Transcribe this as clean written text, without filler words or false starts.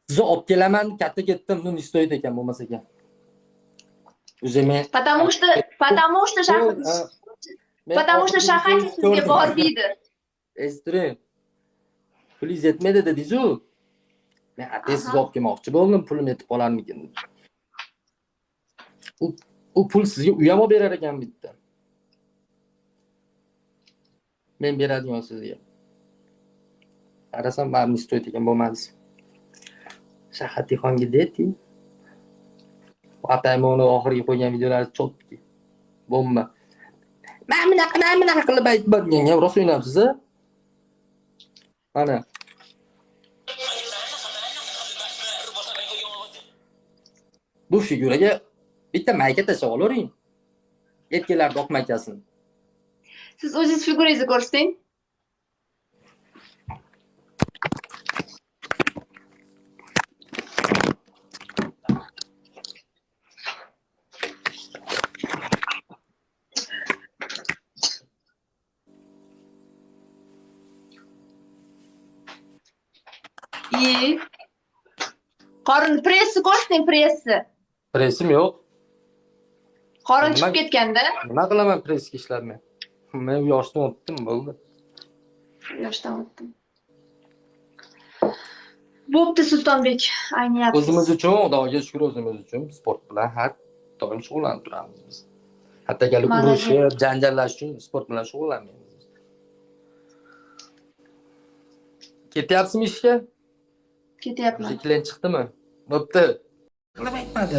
Sizni olib kelaman, katta ketdim, non istoydi ekan bo'lmasa ekan. O'zi men Потому что shahar sizga bor deydi. Eshitiring. Pulingiz yetmaydi dedingiz-ku. Men atay sizni olib kelmoqchi bo'ldim, pulim yetib qolarmikin deb. U pul sizga uy ham olib berar ekan bitta. Men beradigan sizga. Qarasam baribir istoydi ekan bo'lmadi. Shahatixonga dedi. Ataymoni oxirgi qo'ygan videolari chotki. Bomba. Men bunaqa qilib aytmadingga, rost o'ynabsiz a? Mana. Bu figuraga bitta mayka tashlab olavering. Etkinlarda oq maykasini. Siz o'zingiz figurangizni ko'rsating. Qorin pressi ko'rsating, pressi. Pressim yo'q. Qorin chiqib ketganda. Nima qilaman pressga ishlarni? Men yoshdan o'tdim, bo'ldi. Yoshdan o'tdim. Bo'pti Sultonbek, ayniyapsiz. O'zimiz uchun, Xudoga shukr, o'zimiz uchun sport bilan har doim shug'ullanib turamiz biz. Hatto kelib urushib, janjallash uchun sport bilan shug'ullanmaymiz. Ketyapsizmi ishga? Ketyapman. Klient chiqdimi? Bo'pti. Nima aytmadi?